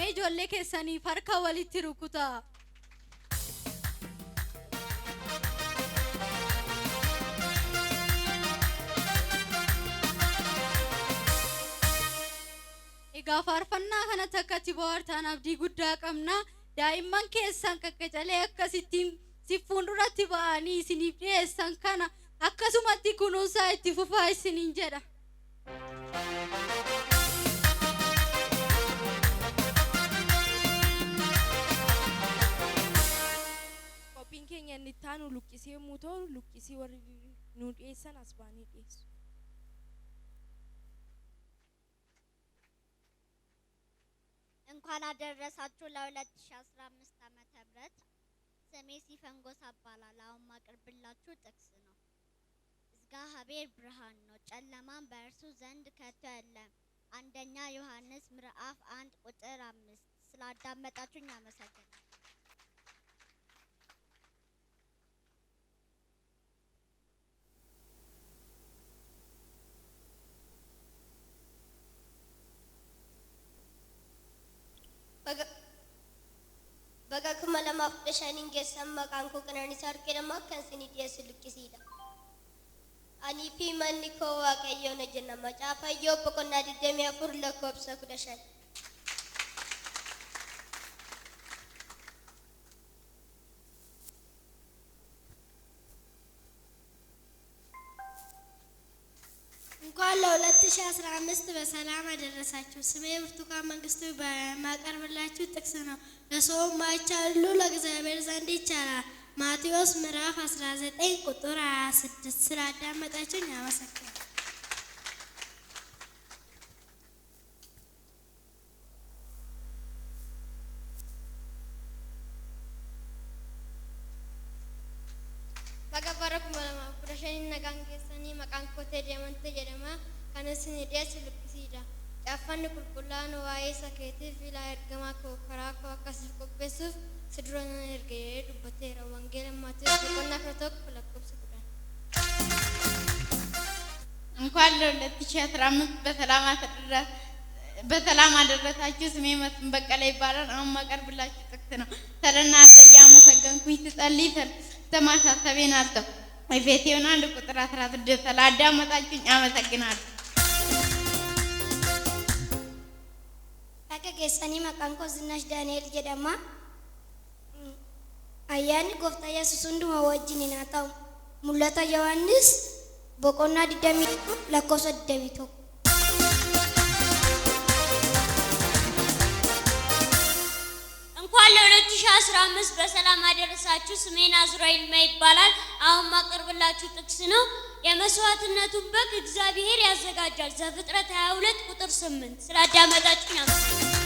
ijoollee keessanii farka walitti rukutaa. Egaa faarfannaa kanatti akkatti bohaartan abdii guddaa qabna. Daa'imman keessan qaqqacalee akkasittiin si fuulduratti ba'anii isiniif dhiyeessan kana akkasumatti kunuunsaa itti fufaa isiniin jedha. Qophiin keenya inni taanu luqqisee muutoo luqqisii warri nu dhiyeessan as baanii dhiyeessu. እንኳን አደረሳችሁ ለ2015 ዓመተ ምህረት። ስሜ ሲፈንጎስ እባላለሁ። አሁን ማቀርብላችሁ ጥቅስ ነው። እግዚአብሔር ብርሃን ነው፣ ጨለማም በእርሱ ዘንድ ከቶ የለም። አንደኛ ዮሐንስ ምዕራፍ 1 ቁጥር 5። ስላዳመጣችሁኝ አመሰግናለሁ። Baga kuma lamaaf dhashaniin geessan maqaan koo Qananii Sarqeedhamaa kan isinii dhiyeessu luqqisiidha. Anii fi manni koo Waaqayyoon hojjenna. Macaafa Iyyoob boqonnaa 24 lakkoofsa 15. እንኳን ለ2015 በሰላም አደረሳችሁ። ስሜ ብርቱካን መንግስቱ በማቀርብላችሁ ጥቅስ ነው። ለሰውም ማይቻል ሁሉ ለእግዚአብሔር ዘንድ ይቻላል። ማቴዎስ ምዕራፍ 19 ቁጥር 26። ስላዳመጣችሁኝ አመሰግናለሁ። bara 2015 nagaan keessanii maqaan kotee deemante jedhama kan isin dhiyeessu luqqisiidha. Caaffanni qulqullaa'aan waa'ee isa keetiif filaa ergamaa koo karaa koo akkasiif qopheessuuf si dura nan ergee dubbateera. Wangeela Maatiyoos boqonnaa 11 lakkoofsa 10. እንኳን ለ2015 በሰላም አደረሳችሁ። ስሜ መስፍን በቀለ ይባላል። አሁን ማቀርብላችሁ ጥቅስ ነው። ስለናንተ እያመሰገንኩኝ ትጸልይ ተማሳሰቤን አልተው ኤፌሶን 1:16 ስላዳመጣችሁኝ አመሰግናለሁ። Akka keessanii maqaan koo Zinnash Daani'el jedhama. Ayyaanni Gooftaa Yesuus hunduma wajjin haa ta'u. Mul'ata Yohaannis boqonnaa 20 lakkoofsa 21. እንኳን ለ2015 በሰላም አደረሳችሁ። ስሜ ናዝራኤል ይባላል። አሁን ማቀርብላችሁ ጥቅስ ነው። የመስዋዕትነቱን በግ እግዚአብሔር ያዘጋጃል። ዘፍጥረት 22:8 ስላዳመጣችሁኝ አመሰግናለሁ።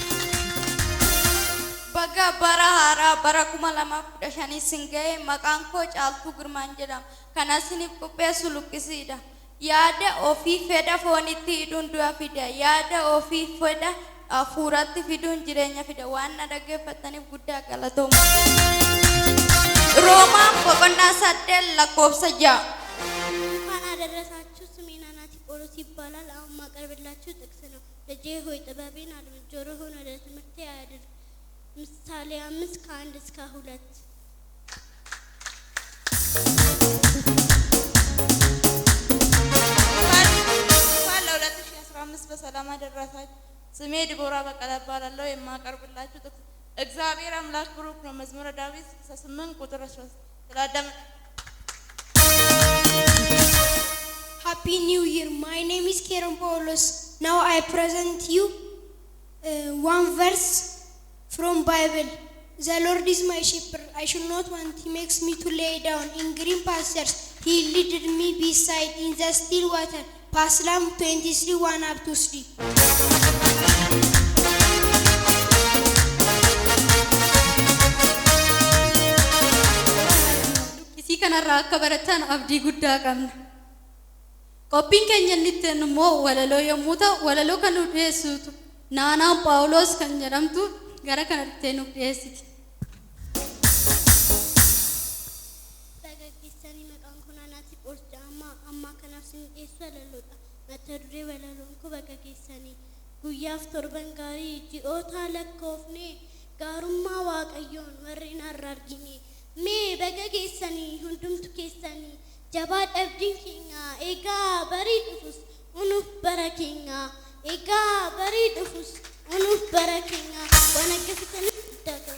Baga bara haaraa bara 2015 singaa'e maqaan koo Caaltuu Girmaan jedhama. Kan isiniif qopheessu luqqisiidha. Yaada ofii fedha foonitti hidhuun du'a fida. Yaada ofii fedha hafuuratti fiduun jireenya fida. Waan na dhaggeeffataniif guddaa galatooma. Roomaan boqonnaa 8 lakkoofsa 6. እንኳን አደረሳችሁ። ስሜ ናናቲ ጳውሎስ ይባላል። አሁን ማቀርብላችሁ ጥቅስ ነው። ልጄ ሆይ ጥበቤን አድምጥ፣ ጆሮህን ወደ ትምህርቴ አድርግ። ምሳሌ 5:1-2 እንኳን ለ2015 በሰላም አደረሳችሁ። ስሜ ዲቦራ በቀለ እባላለሁ። የማቀርብላችሁ ጥቅስ እግዚአብሔር አምላክ ብሩክ ነው። መዝሙረ ዳዊት 68:13 ስላዳመጣችሁኝ Happy New Year. My name is Kieran Paulos. Now I present you one verse from Bible. The Lord is my shepherd. I should not want. He makes me to lay down in green pastures. He leaded me beside in the still water. Psalm 23:1-3. Isii kanarraa akka baratan abdii guddaa qabna. Qophiin keenya inni ittiin immoo walaloo yommuu ta'u, walaloo kan nuuf dhiyeessitu Naanaan Phaawulos kan jedhamtu gara kanatti nuuf dhiyeessiti. Dhaggeessanii maqaan koo Naanaati Phaawulos jedhama. Amma kanaaf sin dhiyeessu walaloodha. Mata duree walaloon koo dhaggeessanii guyyaaf torban gaarii ji'oota lakkoofne gaarummaa Waaqayyoon warri hin argine. Mee dhaggeessanii hundumtu keessanii jabaa dhabdiin keenya egaa barii dhufus unuuf bara keenya egaa barii dhufus unuuf bara keenya waan akkasitti daga.